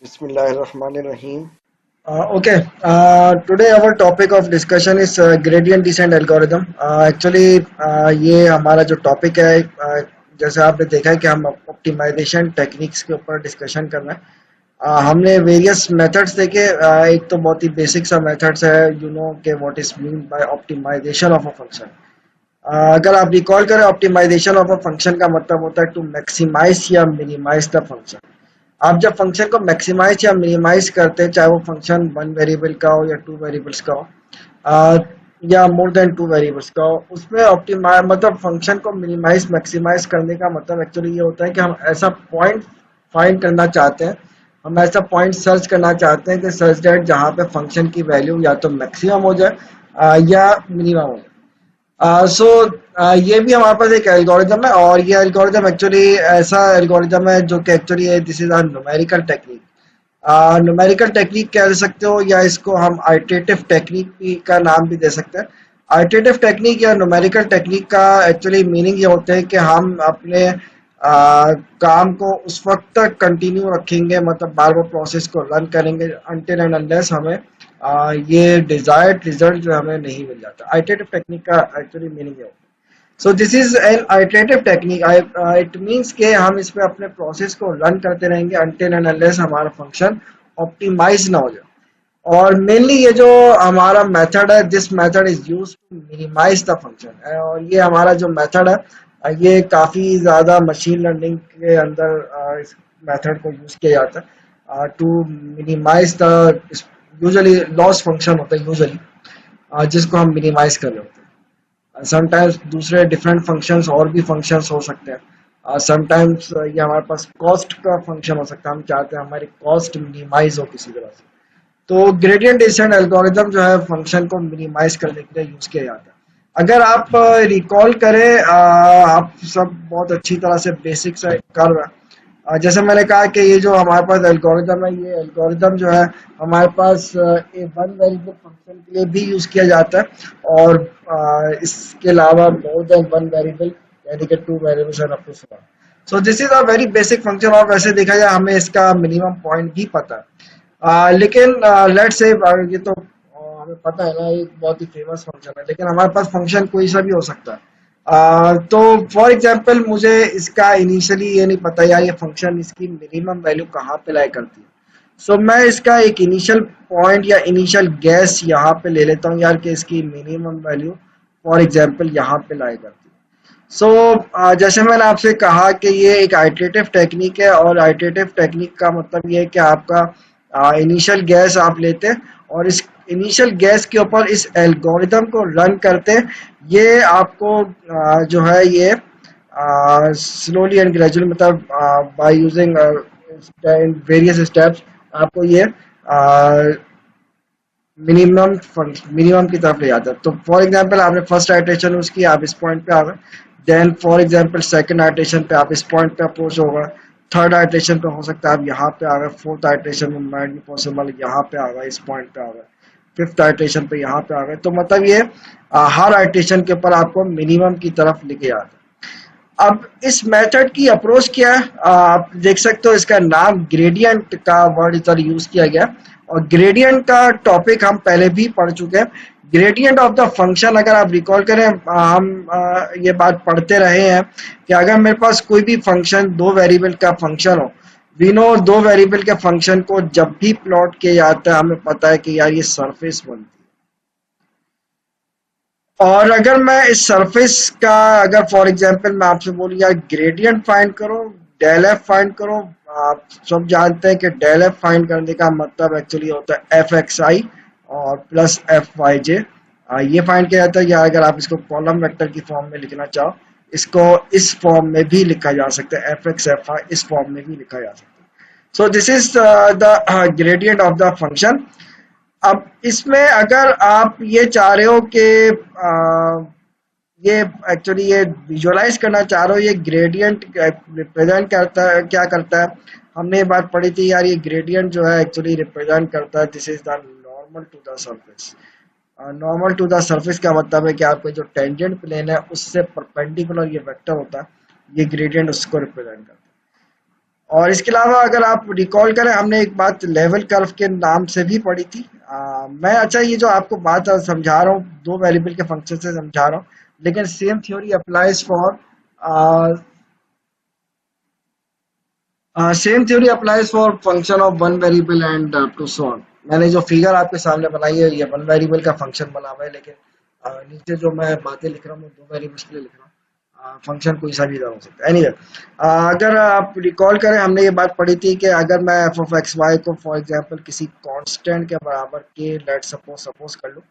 Bismillahirrahmanirrahim. Okay. Today our topic of discussion is gradient descent algorithm. Actually, ये हमारा जो topic है, जैसे आपने देखा है कि हम ऑप्टिमाइजेशन टेक्निक्स के ऊपर डिस्कशन कर रहे हैं। हमने वेरियस मेथड्स देखे। एक तो बहुत ही बेसिक सा मेथड्स है, यू नो के what is mean by optimization of a function. अगर आप रिकॉल करें, ऑप्टिमाइजेशन ऑफ अ फंक्शन का मतलब होता है टू मैक्सिमाइज या मिनिमाइज द फंक्शन। आप जब फंक्शन को मैक्सिमाइज या मिनिमाइज करते हैं, चाहे वो फंक्शन वन वेरिएबल का हो या टू वेरिएबल्स का हो, आ, या मोर देन टू वेरिएबल्स का हो, उसमें ऑप्टिमाइज मतलब फंक्शन को मिनिमाइज मैक्सिमाइज करने का मतलब एक्चुअली ये होता है कि हम ऐसा पॉइंट फाइंड करना चाहते हैं, हम ऐसा पॉइंट सर्च करना चाहते हैं कि सर्च डेट जहाँ पे फंक्शन की वैल्यू या तो मैक्सिमम हो जाए या मिनिमम हो जाए। सो ये भी हमारे पास एक एल्गोरिदम है, और ये एल्गोरिदम एक्चुअली ऐसा एल्गोरिदम है जो कि actually this is a numerical technique. Numerical technique कह सकते हो, या इसको हम आइटरेटिव टेक्निक भी का नाम भी दे सकते हैं। आइटरेटिव टेक्निक या न्यूमेरिकल टेक्निक का एक्चुअली मीनिंग ये होता है कि हम अपने काम को उस वक्त तक कंटिन्यू रखेंगे, मतलब बार बार प्रोसेस को रन करेंगे अनटिल एंड अनलेस हमें ये डिजायर्ड रिजल्ट जो हमें नहीं मिल जाता। आइटरेटिव टेक्निक का एक्चुअली मीनिंग है। सो this is an iterative technique. It means के हम इसमें अपने प्रोसेस को रन करते रहेंगे अनटिल एंड अनलेस हमारा फंक्शन ऑप्टिमाइज ना हो जाए। और मेनली ये जो हमारा मेथड है, this method is use to minimize the function. और ये हमारा जो मेथड है, ये काफी ज्यादा मशीन लर्निंग के अंदर इस मेथड को यूज किया जाता है to minimize the usually loss function होता है यूजुअली, जिसको हम मिनिमाइज कर रहे होते हैं। समटाइम्स दूसरे डिफरेंट फंक्शंस और भी फंक्शंस हो सकते हैं। समटाइम्स ये हमारे पास कॉस्ट का फंक्शन हो सकता है, हम चाहते हैं हमारी कॉस्ट मिनिमाइज हो किसी तरह से। तो ग्रेडियंट डिसेंट एल्गोरिदम जो है फंक्शन को मिनिमाइज करने के लिए यूज किया जाता है। अगर आप रिकॉल करें, आप सब बहुत अच्छी तरह से बेसिक से कर रहे हैं। जैसे मैंने कहा कि ये जो हमारे पास एल्गोरिदम है, ये एल्गोरिदम जो है हमारे पास वन वेरिएबल फंक्शन के लिए भी यूज किया जाता है, और इसके अलावा मोर देन वन वेरिएबल, यानी कि two variables and up to four. So this is a very basic function, और वैसे देखा जाए हमें इसका मिनिमम पॉइंट भी पता है। लेकिन लेट्स से ये तो हमें पता है ना, एक बहुत ही फेमस फंक्शन है, लेकिन हमारे पास फंक्शन कोई सा भी हो सकता है। तो फॉर एग्जांपल मुझे इसका इनिशियली ये नहीं पता यार, ये फंक्शन इसकी मिनिमम वैल्यू कहाँ पे लाई करती है। सो मैं इसका एक इनिशियल पॉइंट या इनिशियल गैस यहाँ पे ले लेता हूँ यार, कि इसकी मिनिमम वैल्यू फॉर एग्जांपल यहाँ पे लाई करती है। सो जैसे मैंने आपसे कहा कि ये एक आइटरेटिव टेक्निक है, और आइटरेटिव टेक्निक का मतलब ये है कि आपका इनिशियल गैस आप लेते हैं, और इस इनिशियल गैस के ऊपर इस एल्गोरिदम को रन करते हैं। ये आपको जो है ये स्लोली एंड ग्रेजुअली, मतलब बाय यूजिंग वेरियस स्टेप्स, आपको ये मिनिमम की तरफ ले जाता है। तो फॉर एग्जांपल आपने फर्स्ट आइटरेशन यूज की, आप इस पॉइंट पे आ गए। Then for example second iteration पे आप इस पॉइंट पे अप्रोच हो गए। थर्ड आइटरेशन पे हो सकता है आप यहाँ पे आ गए। फोर्थ आइटरेशन में माइट बी पॉसिबल यहाँ पे आ गए, इस पॉइंट पे आ गए। फिफ्थ आइटरेशन पे यहाँ पे आ गए। तो मतलब ये हर आइटरेशन के ऊपर आपको मिनिमम की तरफ लेके जाता है। अब इस मेथड की अप्रोच क्या है, आप देख सकते हो इसका नाम ग्रेडियंट का वर्ड इधर यूज किया गया है, और ग्रेडियंट का टॉपिक हम पहले भी पढ़ चुके हैं। ग्रेडियंट ऑफ द फंक्शन, अगर आप रिकॉल करें, हम ये बात पढ़ते रहे हैं कि अगर मेरे पास कोई भी फंक्शन दो वेरिएबल का फंक्शन हो, वी नो दो वेरिएबल के फंक्शन को जब भी प्लॉट किया जाता है हमें पता है कि यार ये सरफेस बनती है। और अगर मैं इस सरफेस का, अगर फॉर एग्जांपल मैं आपसे बोलूँ यार ग्रेडियंट फाइंड करो, डेल एफ फाइंड करो, आप सब जानते हैं कि डेल एफ फाइंड करने का मतलब एक्चुअली होता है एफ एक्स आई और प्लस एफ वाई जे। ये फाइंड किया जाता है, या अगर आप इसको कॉलम वेक्टर की फॉर्म में लिखना चाहो, इसको इस फॉर्म में भी लिखा जा सकता है, एफ एक्स एफ आई इस फॉर्म में भी लिखा जा सकता है। सो this is the gradient of the function. अब इसमें अगर आप ये चाह रहे हो कि ये एक्चुअली ये विजुअलाइज करना चाह रहे हो, ये ग्रेडियंट रिप्रेजेंट करता है, क्या करता है। हमने ये बात पढ़ी थी यार, ये ग्रेडियंट जो है एक्चुअली रिप्रेजेंट करता है, this is the normal to the surface. Normal to the surface का मतलब है कि आपका जो टेंजेंट प्लेन है उससे परपेंडिकुलर ये वेक्टर होता है, ये ग्रेडियंट उसको रिप्रेजेंट करता है। और इसके अलावा अगर आप रिकॉल करें, हमने एक बात लेवल कर्व के नाम से भी पढ़ी थी। मैं अच्छा ये जो आपको बात समझा रहा हूँ, दो वेरिएबल के फंक्शन से समझा रहा हूँ, लेकिन same theory applies for same theory applies for function of one variable and two so on. मैंने जो फिगर आपके सामने बनाई है, ये वन वेरिएबल का फंक्शन बना हुआ है, लेकिन नीचे जो मैं बातें लिख रहा हूँ, दो वेरिएबल्स के लिए लिख रहा हूँ। फंक्शन कोई सा भी हो सकता है। एनीवे, अगर आप रिकॉल करें, हमने ये बात पढ़ी थी कि अगर मैं एफ ऑफ एक्स वाई को फॉर एग्जांपल किसी कांस्टेंट के बराबर के लेट सपोज सपोज कर लूँ,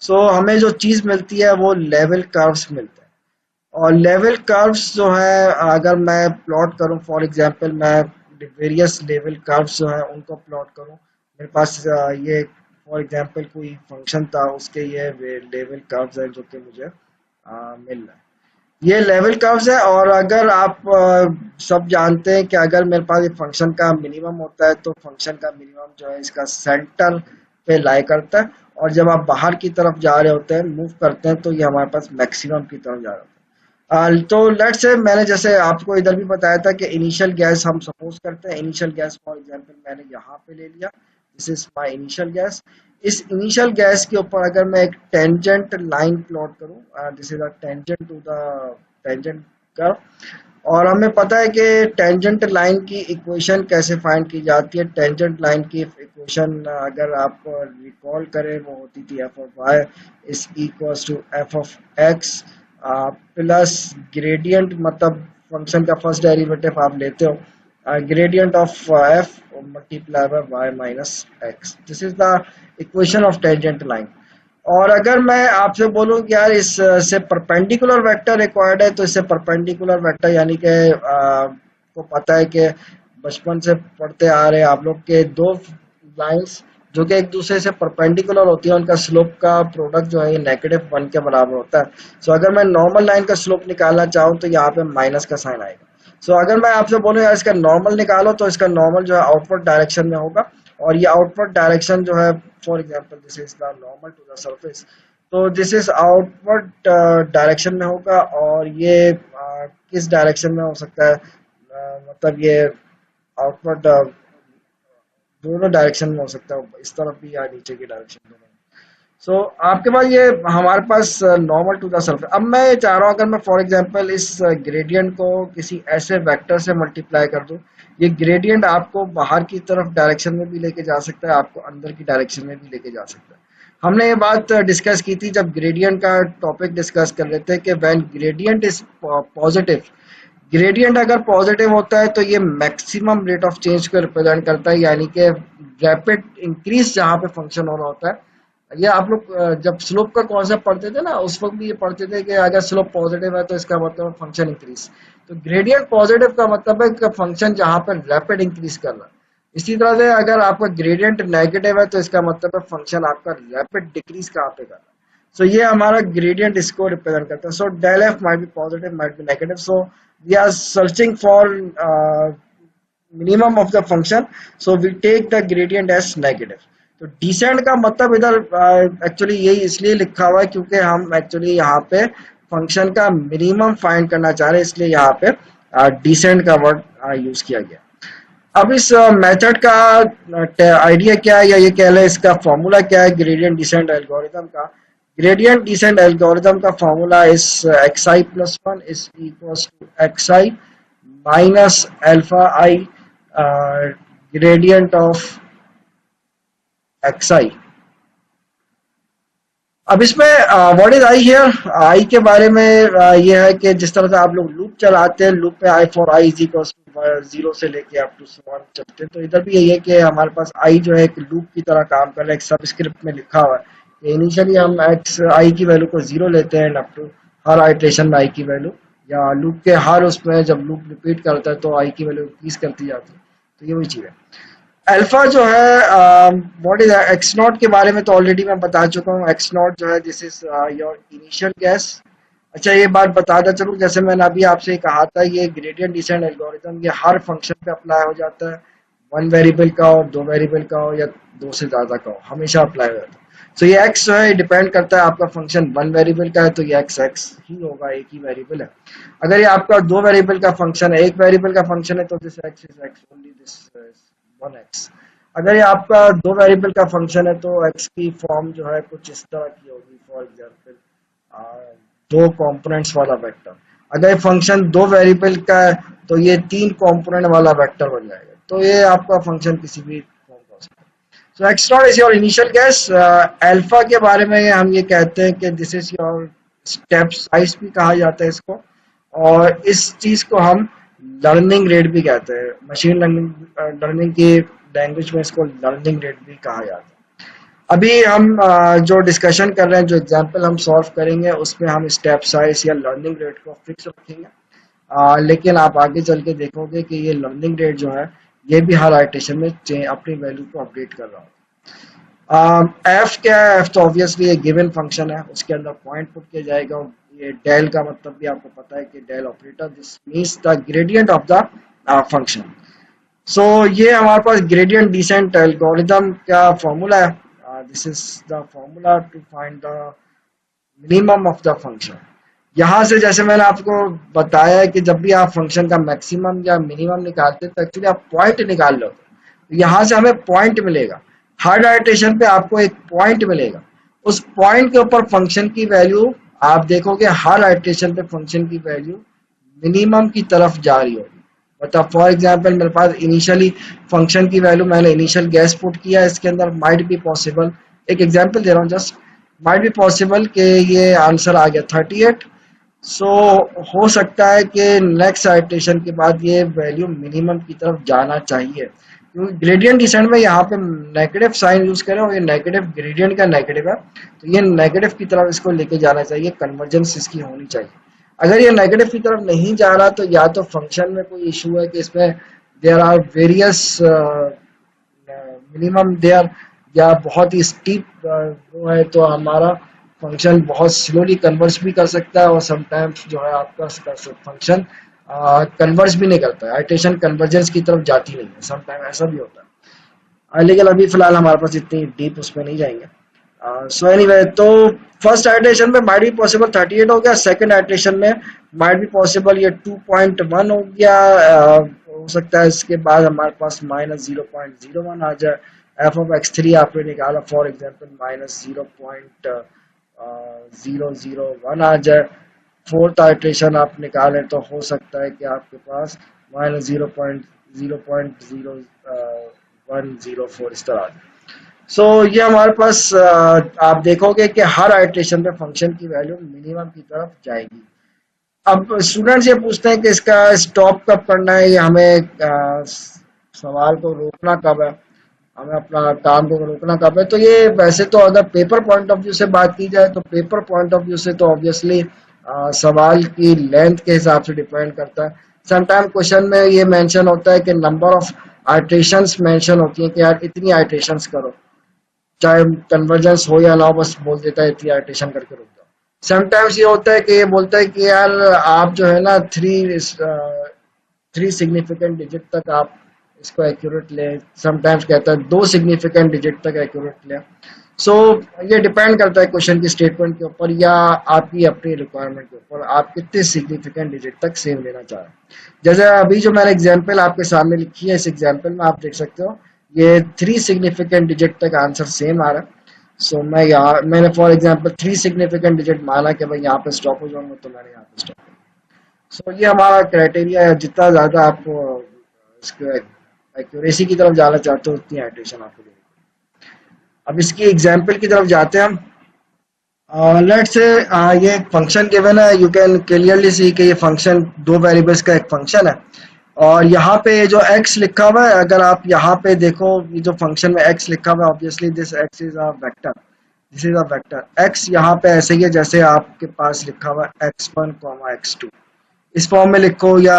सो हमें जो चीज़ मिलती है वो लेवल कर्व्स मिलते हैं। और लेवल कर्व्स जो है, अगर मैं प्लॉट करूं, फॉर एग्जांपल मैं वेरियस लेवल कर्व्स जो है उनको प्लॉट करूं, मेरे पास ये फॉर एग्जांपल कोई फंक्शन था, उसके ये लेवल कर्व्स है जो कि मुझे मिल रहा है। ये लेवल कर्व्स है। और अगर आप सब जानते हैं कि अगर मेरे पास एक फंक्शन का मिनिमम होता है, तो फंक्शन का मिनिमम जो है इसका सेंटर पे लाई करता है, और जब आप बाहर की तरफ जा रहे होते हैं, मूव करते हैं, तो ये हमारे पास मैक्सिमम की तरफ जा रहा होता है। तो लेट्स से मैंने जैसे आपको इधर भी बताया था कि इनिशियल गैस हम सपोज करते हैं, इनिशियल गैस फॉर एग्जांपल मैंने यहाँ पे ले लिया, this is my initial guess. इस इनिशियल गैस के ऊपर अगर मैं एक टेंजेंट लाइन प्लॉट करूँ, this is a tangent to the tangent curve. और हमें पता है कि टेंजेंट लाइन की इक्वेशन कैसे फाइंड की जाती है। टेंजेंट लाइन की इक्वेशन अगर आप रिकॉल करें, वो होती थी F of Y is equals to F of X plus gradient, मतलब फंक्शन का फर्स्ट डेरिवेटिव आप लेते हो, gradient of F multiply by Y minus X. This is the equation of tangent line. और अगर मैं आपसे बोलूं कि यार इस से परपेंडिकुलर वेक्टर रिक्वायर्ड है, तो इससे परपेंडिकुलर वेक्टर यानी कि को पता है कि बचपन से पढ़ते आ रहे हैं आप लोग के दो लाइंस जो कि एक दूसरे से परपेंडिकुलर होती है, उनका स्लोप का प्रोडक्ट जो है ये -1 के बराबर होता है। सो अगर मैं नॉर्मल लाइन का स्लोप निकालना चाहूँ, तो यहाँ पे माइनस का साइन आएगा। सो अगर मैं आपसे बोलूँ यार इसका नॉर्मल निकालो, तो इसका नॉर्मल जो है आउटवर्ड डायरेक्शन में होगा, और ये आउटवर्ड डायरेक्शन जो है, for example this is the normal to the surface, तो दिस इज आउटवर्ड डायरेक्शन में होगा। और ये किस डायरेक्शन में हो सकता है, मतलब ये आउटवर्ड दोनों डायरेक्शन में हो सकता है, इस तरफ भी या नीचे की डायरेक्शन में। सो आपके पास ये हमारे पास नॉर्मल टू द सरफेस। अब मैं ये चाह रहा हूँ, अगर मैं फॉर एग्जांपल इस ग्रेडियंट को किसी ऐसे वेक्टर से मल्टीप्लाई कर दूं, ये ग्रेडियंट आपको बाहर की तरफ डायरेक्शन में भी लेके जा सकता है, आपको अंदर की डायरेक्शन में भी लेके जा सकता है। हमने ये बात डिस्कस की थी जब ग्रेडियंट का टॉपिक डिस्कस कर रहे थे कि when gradient is positive, gradient अगर पॉजिटिव होता है तो ये मैक्सिमम रेट ऑफ चेंज को रिप्रेजेंट करता है, यानी कि रैपिड इंक्रीज जहाँ पे फंक्शन हो रहा होता है। ये आप लोग जब स्लोप का कॉन्सेप्ट पढ़ते थे ना, उस वक्त भी ये पढ़ते थे कि अगर स्लोप पॉजिटिव है तो इसका मतलब फंक्शन इंक्रीज। तो ग्रेडियंट पॉजिटिव का मतलब है कि फंक्शन जहाँ पर रैपिड इंक्रीज कर रहा है। इसी तरह से अगर आपका ग्रेडियंट नेगेटिव है, तो इसका मतलब है फंक्शन आपका रैपिड डिक्रीज कहाँ पे कर रहा है। सो ये हमारा ग्रेडियंट इसको रिप्रेजेंट करता है। So del F might be positive, might be negative. So we are searching for minimum of the function, so we take the gradient as negative. तो डिसेंट का मतलब इधर एक्चुअली यही इसलिए लिखा हुआ है क्योंकि हम एक्चुअली यहाँ पे फंक्शन का मिनिमम फाइंड करना चाह रहे हैं, इसलिए यहाँ पे डिसेंट का वर्ड यूज किया गया। अब इस मेथड का आइडिया क्या है, या ये कह लें इसका फॉर्मूला क्या है ग्रेडियंट डिसेंट एल्गोरिथम का। ग्रेडियंट डिसेंट एल्गोरिथम का formula is xi plus 1 is equals to xi minus alpha I gradient of xi। अब इसमें व्हाट इज आई हियर, आई के बारे में ये है कि जिस तरह से आप लोग लूप चलाते हैं, लूप में I for I is equal to 0 से लेके अप टू 1 चलते हैं, तो इधर भी यही है कि हमारे पास आई जो है एक लूप की तरह काम कर रहा है। एक सबस्क्रिप्ट में लिखा हुआ है, इनिशियली हम एक्स आई की वैल्यू को 0 लेते हैं अप टू हर आइट्रेशन में आई की वैल्यू, या लूप के हर उसमें जब लूप रिपीट करता है तो आई की वैल्यू इंक्रीज करती जाती है। तो ये वही चीज़ है। अल्फा जो है, व्हाट इज एक्स नॉट के बारे में तो ऑलरेडी मैं बता चुका हूँ। एक्स नॉट जो है this is your initial guess. अच्छा ये बात बताता चलूँ, जैसे मैंने अभी आपसे कहा था, ये ग्रेडियंट डिसेंट एल्गोरिथम ये हर फंक्शन पे अप्लाई हो जाता है, वन वेरिएबल का हो, दो वेरिएबल का हो, या दो से ज्यादा का हो, हमेशा अप्लाई हो जाता है। सो ये x जो है डिपेंड करता है, आपका फंक्शन वन वेरिएबल का है तो ये x ही होगा, एक ही वेरिएबल है। अगर ये आपका दो वेरिएबल का फंक्शन है, एक वेरिएबल का फंक्शन है तो this x is x only, this one x। अगर ये आपका दो वेरिएबल का फंक्शन है तो x की फॉर्म जो है कुछ इस तरह की होगी, फॉर एग्जांपल दो कंपोनेंट्स वाला वेक्टर। अगर फंक्शन दो वेरिएबल का है तो ये तीन कंपोनेंट वाला वेक्टर बन जाएगा, तो ये आपका फंक्शन किसी भी फॉर्म का हो सकता है। So X not is your initial guess. Alpha के बारे में हम ये कहते हैं कि this is your step size भी कहा जाता है इसको, और इस चीज को हम लर्निंग रेट भी कहते हैं। मशीन लर्निंग लर्निंग की लैंग्वेज में इसको लर्निंग रेट भी कहा जाता है। अभी हम जो डिस्कशन कर रहे हैं, जो एग्जांपल हम सॉल्व करेंगे उसमें हम स्टेप साइज या लर्निंग रेट को फिक्स रखेंगे। लेकिन आप आगे चल के देखोगे कि ये लर्निंग रेट जो है ये भी हर आइटरेशन में अपनी वैल्यू को अपडेट कर रहा होगा। एफ क्या है? एफ तो ऑब्वियसली एक गिवन फंक्शन है, उसके अंदर पॉइंट पुट किया जाएगा। और ये डेल का मतलब भी आपको पता है कि del operator, this means the gradient of the function. So ये हमारे पास ग्रेडियंट डिसेंट एल्गोरिथम का फॉर्मूला है। This is the formula to find the minimum of the function. यहाँ से जैसे मैंने आपको बताया है कि जब भी आप फंक्शन का मैक्सिमम या मिनिमम निकालते हैं तो एक्चुअली आप पॉइंट निकाल लो, तो यहाँ से हमें पॉइंट मिलेगा। हर डायरेक्शन पे आपको एक पॉइंट मिलेगा, उस पॉइंट के ऊपर फंक्शन की वैल्यू आप देखोगे, हर डायरेक्शन पे फंक्शन की वैल्यू मिनिमम की तरफ जा रही होगी। मतलब फॉर एग्जांपल मेरे पास इनिशियली फंक्शन की वैल्यू, मैंने इनिशियल गैस पुट किया, इसके अंदर माइट बी पॉसिबल, एक एग्जांपल दे रहा हूँ जस्ट, माइट बी पॉसिबल कि ये आंसर आ गया 38। सो हो सकता है कि नेक्स्ट आइटरेशन के बाद ये वैल्यू मिनिमम की तरफ जाना चाहिए, क्योंकि ग्रेडियंट डिसेंट में यहाँ पे नेगेटिव साइन यूज करें और ये नेगेटिव ग्रेडियंट का नेगेटिव है, तो ये नेगेटिव की तरफ इसको लेके जाना चाहिए, कन्वर्जेंस इसकी होनी चाहिए। अगर ये नेगेटिव की तरफ नहीं जा रहा तो या तो फंक्शन में कोई इशू है कि इसमें there are various minimum there, या बहुत ही स्टीप वो है तो हमारा फंक्शन बहुत स्लोली कन्वर्स भी कर सकता है, और समटाइम्स जो है आपका फंक्शन कन्वर्स भी नहीं करता है, आइटरेशन कन्वर्जेंस की तरफ जाती नहीं है, समटाइम ऐसा भी होता है। लेकिन अभी फिलहाल हमारे पास इतनी डीप उसमें नहीं जाएंगे। सो एनीवे, तो फर्स्ट आइटरेशन में माइट बी पॉसिबल 38 हो गया, सेकंड आइटरेशन में माइट बी पॉसिबल ये 2.1 हो गया। हो सकता है इसके बाद हमारे पास -0.01 आ जाए। एफ ऑफ x3 आपने निकाला फॉर एग्जांपल -0.001 आ जाए। फोर्थ आइटरेशन आप निकालें तो हो सकता है कि आपके पास -0.0.0104 इस तरह आ जाए। सो ये हमारे पास आप देखोगे कि हर आइटरेशन पे फंक्शन की वैल्यू मिनिमम की तरफ जाएगी। अब स्टूडेंट्स ये पूछते हैं कि इसका स्टॉप कब करना है, या हमें सवाल को रोकना कब है, हमें अपना काम को रोकना कब है। तो ये वैसे तो अगर पेपर पॉइंट ऑफ व्यू से बात की जाए तो पेपर पॉइंट ऑफ व्यू से तो ऑब्वियसली सवाल की लेंथ के हिसाब से डिपेंड करता है। समटाइम क्वेश्चन में ये मेंशन होता है कि नंबर ऑफ आइटरेशंस मेंशन होती है कि यार इतनी आइटरेशंस करो, चाहे कन्वर्जेंस हो या ना हो, बस बोल देता है इतनी आइटरेशन करके रुक जाओ। समटाइम्स ये होता है कि ये बोलता है कि यार आप जो है ना थ्री सिग्निफिकेंट डिजिट तक आप इसको एक्यूरेट लें, समटाइम्स कहता है 2 सिग्निफिकेंट डिजिट तक एक्यूरेट लें। सो ये डिपेंड करता है क्वेश्चन की स्टेटमेंट के ऊपर या आपकी अपनी रिक्वायरमेंट के ऊपर, आप कितने सिग्निफिकेंट डिजिट तक सेम लेना चाह रहे हैं। जैसे अभी जो मैंने एग्जाम्पल आपके सामने लिखी है, इस एग्जाम्पल में आप देख सकते हो ये 3 सिग्निफिकेंट डिजिट तक आंसर सेम आ रहा है। सो मैं यहाँ मैंने फॉर एग्जाम्पल 3 सिग्निफिकेंट डिजिट माना कि भाई यहाँ पे स्टॉप हो जाऊंगा, तो मैंने यहाँ पे स्टॉप किया। सो ये हमारा क्राइटेरिया है, जितना ज्यादा आप इसके एक्यूरेसी की तरफ जाना चाहते हो उतनी आइटरेशन आपको देनी। अब इसकी एग्जाम्पल की तरफ जाते हैं हम। लेट्स से ये एक फंक्शन गिवन है, यू कैन क्लियरली सी कि ये फंक्शन दो वेरिएबल्स का एक फंक्शन है, और यहाँ पे जो x लिखा हुआ है, अगर आप यहाँ पे देखो ये जो फंक्शन में x लिखा हुआ है, obviously this x is a vector, this is a vector. x यहाँ पे ऐसे ही है जैसे आपके पास लिखा हुआ है x1, x2, इस फॉर्म में लिखो, या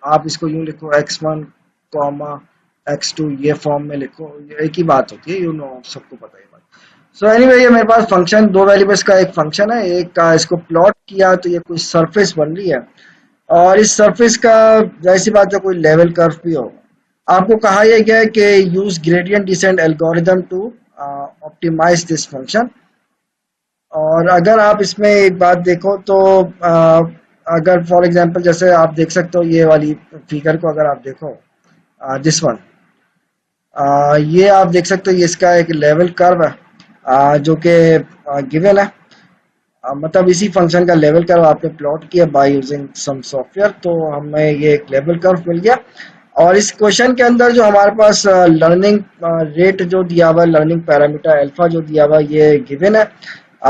आप इसको यूं लिखो x1, x2, ये फॉर्म में लिखो, एक ही बात होती है, यू नो, सबको पता है बात। सो एनीवे, ये मेरे पास फंक्शन दो वेरिएबल्स का एक फंक्शन है, एक का इसको प्लॉट किया तो ये कोई सरफेस बन रही है, और इस सरफेस का जाहिर सी बात है कोई लेवल कर्व भी होगा। आपको कहा यह गया है कि use gradient descent algorithm to optimize this function. और अगर आप इसमें एक बात देखो तो अगर फॉर एग्जांपल जैसे आप देख सकते हो ये वाली फिगर को अगर आप देखो, दिस वन, ये आप देख सकते हो ये इसका एक लेवल कर्व है, जो कि गिवन है। मतलब इसी फंक्शन का लेवल कर्व आपने प्लॉट किया बाय यूजिंग सम सॉफ्टवेयर, तो हमें ये एक लेवल कर्व मिल गया। और इस क्वेश्चन के अंदर जो हमारे पास लर्निंग रेट जो दिया हुआ है, लर्निंग पैरामीटर अल्फा जो दिया हुआ है, ये गिवन है।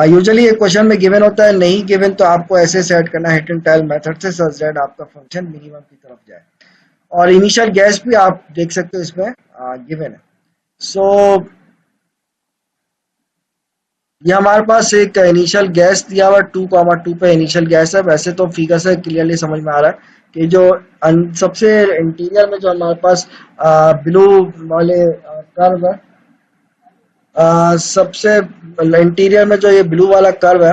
यूजुअली ये क्वेश्चन में गिवन होता है, नहीं गिवन तो आपको ऐसे सेट करना है हिट एंड टेल मेथड से, सच दैट आपका फंक्शन मिनिमम की तरफ जाए। और इनिशियल गैस भी आप देख सकते हो इसमें गिवन है। सो ये हमारे पास एक इनिशियल गैस दिया हुआ 2,2 पे इनिशियल गैस है। वैसे तो फिगर से क्लियरली समझ में आ रहा है कि जो सबसे इंटीरियर में जो हमारे पास ब्लू वाले कर्व है, सबसे इंटीरियर में जो ये ब्लू वाला कर्व है,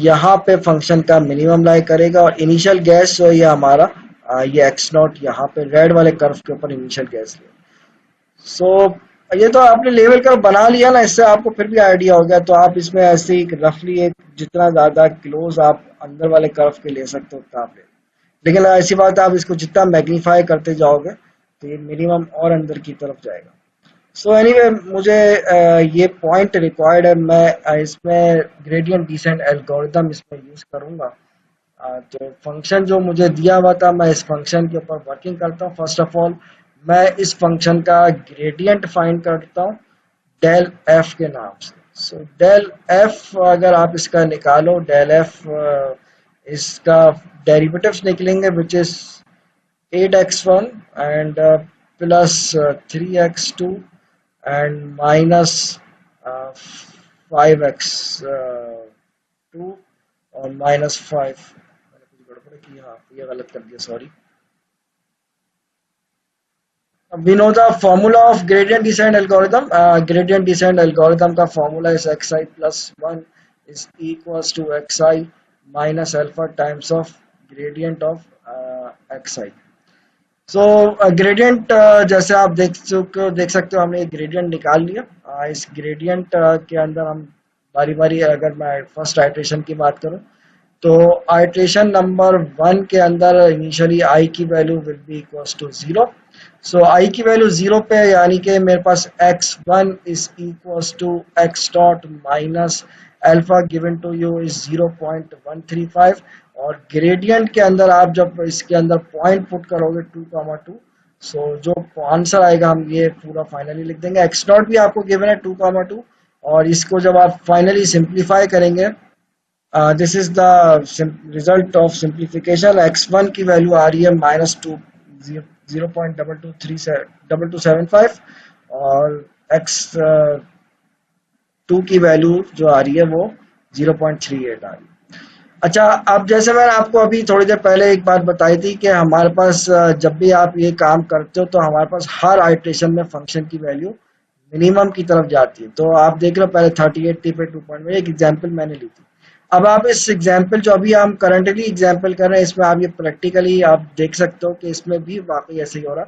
यहाँ पे फंक्शन का मिनिमम लाई करेगा। और इनिशियल गैस जो ये हमारा ये एक्स नॉट यहाँ पे रेड वाले कर्व के ऊपर इनिशियल गैस है। सो ये तो आपने लेवल कर्व बना लिया ना, इससे आपको फिर भी आइडिया हो गया। तो आप इसमें ऐसे ही रफली एक जितना ज्यादा क्लोज आप अंदर वाले कर्व के ले सकते हो उतना आप ले, लेकिन ऐसी बात है आप इसको जितना मैग्नीफाई करते जाओगे तो ये मिनिमम और अंदर की तरफ जाएगा। सो एनीवे मुझे ये पॉइंट रिक्वायर्ड है, मैं इसमें ग्रेडियंट डिसेंट एल्गोरिथम इसमें यूज करूंगा। तो फंक्शन जो मुझे दिया हुआ था मैं इस फंक्शन के ऊपर वर्किंग करता हूँ। फर्स्ट ऑफ ऑल मैं इस फंक्शन का ग्रेडियंट फाइंड करता हूँ डेल एफ के नाम से। सो डेल एफ अगर आप इसका निकालो, डेल एफ इसका डेरिवेटिव्स निकलेंगे which is 8x1 and plus 3x2 and minus 5x2 और -5। मैंने कुछ गड़बड़ की, हाँ ये गलत कर दिया, sorry. We know the formula of gradient descent algorithm. Gradient descent algorithm का formula is xi plus 1 is equals to xi minus alpha times of gradient of xi. So gradient जैसे आप देख सकते हो हमने एक gradient निकाल लिया। इस gradient के अंदर हम बारी बारी, अगर मैं फर्स्ट आइट्रेशन की बात करूं तो आइट्रेशन नंबर 1 के अंदर इनिशियली आई की value will be equals to 0। So i की वैल्यू 0 पे, यानी कि मेरे पास x1 is equals to x dot minus alpha given to you is 0.135। और ग्रेडियंट के अंदर आप जब इसके अंदर पॉइंट पुट करोगे 2,2, सो जो आंसर आएगा हम ये पूरा फाइनली लिख देंगे। x डॉट भी आपको गिवन है 2,2, और इसको जब आप फाइनली सिंप्लीफाई करेंगे, this is the result of simplification. x1 की वैल्यू आ रही है -2 0.2275 और x2 की वैल्यू जो आ रही है वो 0.38 आ रही है। अच्छा, अब जैसे मैंने आपको अभी थोड़ी देर पहले एक बात बताई थी कि हमारे पास जब भी आप ये काम करते हो तो हमारे पास हर आइट्रेशन में फंक्शन की वैल्यू मिनिमम की तरफ जाती है। तो आप देख लो पहले 38 थी पे 2 एक एग्जाम्पल मैंने ली थी। अब आप इस एग्जाम्पल जो अभी हम करंटली एग्जाम्पल कर रहे हैं इसमें आप ये प्रैक्टिकली आप देख सकते हो कि इसमें भी वाकई ऐसे ही हो रहा।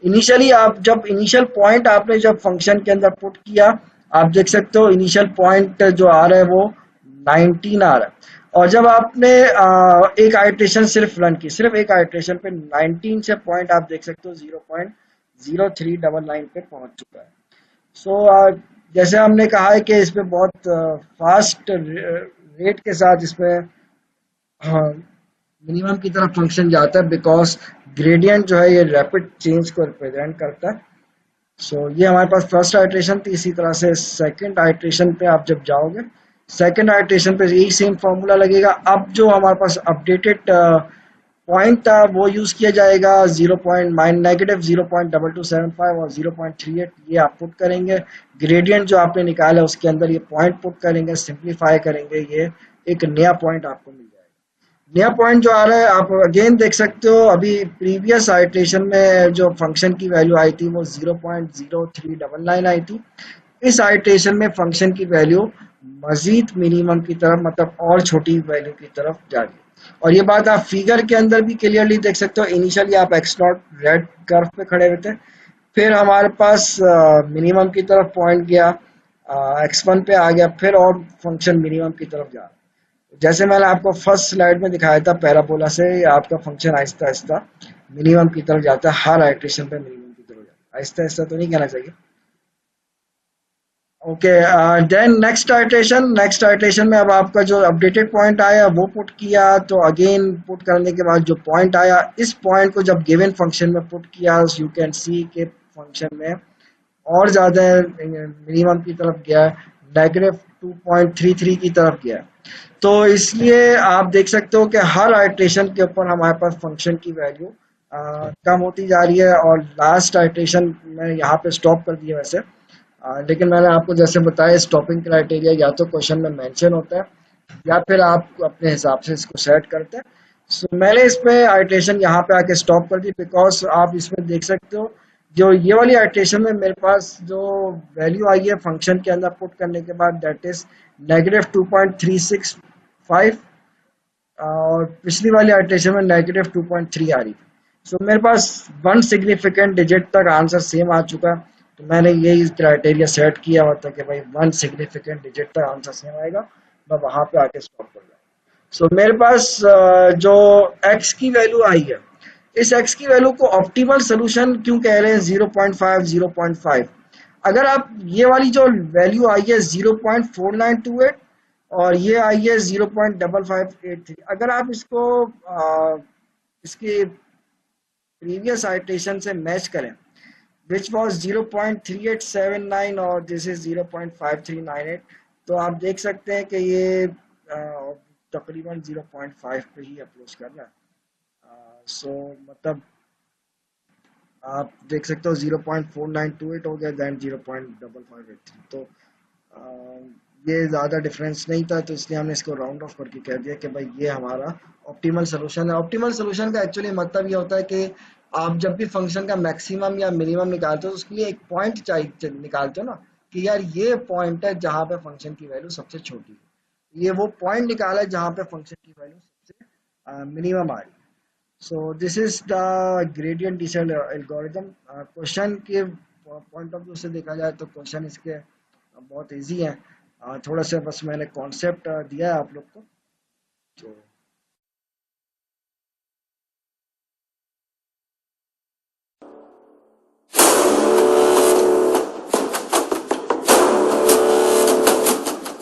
इनिशियली आप जब इनिशियल पॉइंट आपने जब फंक्शन के अंदर पुट किया, आप देख सकते हो इनिशियल पॉइंट जो आ रहा है वो 19 आ रहा है। और जब आपने एक आइट्रेशन सिर्फ रन की, सिर्फ एक आइट्रेशन पे 19 से पॉइंट आप देख सकते हो 0.0399 पे पहुंच चुका है। सो जैसे हमने कहा है कि इसमें बहुत फास्ट रेट के साथ इसमें मिनिमम की तरफ फंक्शन जाता है, बिकॉज ग्रेडियंट जो है ये रैपिड चेंज को रिप्रेजेंट करता है। सो ये हमारे पास फर्स्ट आइट्रेशन थी। इसी तरह से सेकंड आइट्रेशन पे आप जब जाओगे, सेकंड आइट्रेशन पे यही सेम फॉर्मूला लगेगा। अब जो हमारे पास अपडेटेड पॉइंट था वो यूज किया जाएगा -0.2275 और 0.38 ये आप पुट करेंगे। ग्रेडियंट जो आपने निकाला है उसके अंदर ये पॉइंट पुट करेंगे, सिंप्लीफाई करेंगे, ये एक नया पॉइंट आपको मिल जाएगा। नया पॉइंट जो आ रहा है आप अगेन देख सकते हो, अभी प्रीवियस आइट्रेशन में जो फंक्शन की वैल्यू आई थी वो 0.0399 आई थी। इस आइट्रेशन में फंक्शन की वैल्यू मजीद मिनिमम की तरफ, मतलब और छोटी वैल्यू की तरफ जा रही है। और ये बात आप फिगर के अंदर भी क्लियरली देख सकते हो। इनिशियली आप एक्स नॉट रेड कर्व पे खड़े हुए थे, फिर हमारे पास मिनिमम की तरफ पॉइंट गया, x1 पे आ गया, फिर और फंक्शन मिनिमम की तरफ जा रहा है। जैसे मैंने आपको फर्स्ट स्लाइड में दिखाया था पैराबोला से, आपका फंक्शन आहिस्ता आहिस्ता मिनिमम की तरफ जाता है, हर आइट्रेशन पे मिनिमम की तरफ जाता है। आहिस्ता आहिस्ता तो नहीं कहना चाहिए। ओके, देन नेक्स्ट आइट्रेशन में अब आपका जो अपडेटेड पॉइंट आया वो पुट किया, तो अगेन पुट करने के बाद जो पॉइंट आया, इस पॉइंट को जब गिवन फंक्शन में पुट किया, यू कैन सी के फंक्शन में और ज़्यादा मिनिमम की तरफ गया है, -2.33 की तरफ गया है। तो इसलिए आप देख सकते हो कि हर आइट्रेशन के ऊपर हमारे पास फंक्शन की वैल्यू कम होती जा रही है, और लास्ट आइट्रेशन में यहाँ पे स्टॉप कर दिया वैसे। लेकिन मैंने आपको जैसे बताया, स्टॉपिंग क्राइटेरिया या तो क्वेश्चन में मेंशन होता है या फिर आप अपने हिसाब से इसको सेट करते हैं। सो मैंने इसमें आइट्रेशन यहाँ पे आके स्टॉप कर दी, बिकॉज आप इसमें देख सकते हो जो ये वाली आइट्रेशन में मेरे पास जो वैल्यू आई है फंक्शन के अंदर पुट करने के बाद, दैट इज -2.365, और पिछली वाली आइट्रेशन में -2.3 आ रही थी। सो मेरे पास वन सिग्निफिकेंट डिजिट तक आंसर सेम आ चुका है, तो मैंने यही क्राइटेरिया सेट किया हुआ था कि भाई वन सिग्निफिकेंट डिजिट तक आंसर सेम आएगा, मैं वहां पे आके स्टॉप कर जाऊँ। सो मेरे पास जो x की वैल्यू आई है, इस x की वैल्यू को ऑप्टिमल सोल्यूशन क्यों कह रहे हैं, 0.5 0.5। अगर आप ये वाली जो वैल्यू आई है 0.4928, और ये आई है 0.5583, अगर आप इसको इसके प्रीवियस आइट्रेशन से मैच करें, विच वॉज 0.3879 और दिस इज 0.5398, तो आप देख सकते हैं कि ये तकरीबन 0.5 पे ही अप्रोच कर रहा है। सो मतलब आप देख सकते हो 0.4928 हो गया, दैन 0.5583, तो ये ज़्यादा डिफरेंस नहीं था, तो इसलिए हमने इसको राउंड ऑफ करके कह दिया कि भाई ये हमारा ऑप्टिमल सोल्यूशन है। ऑप्टिमल सोल्यूशन का एक्चुअली मतलब ये होता है कि आप जब भी फंक्शन का मैक्सिमम या मिनिमम निकालते हो, तो उसके लिए एक पॉइंट चाहिए, निकालते हो ना कि यार ये पॉइंट है जहाँ पे फंक्शन की वैल्यू सबसे छोटी है, ये वो पॉइंट निकाला है जहाँ पे फंक्शन की वैल्यू सबसे मिनिमम आ रही है। सो this is the gradient descent algorithm. Question के पॉइंट ऑफ व्यू से देखा जाए तो क्वेश्चन इसके बहुत इजी है। थोड़ा सा बस मैंने कॉन्सेप्ट दिया है आप लोग को, तो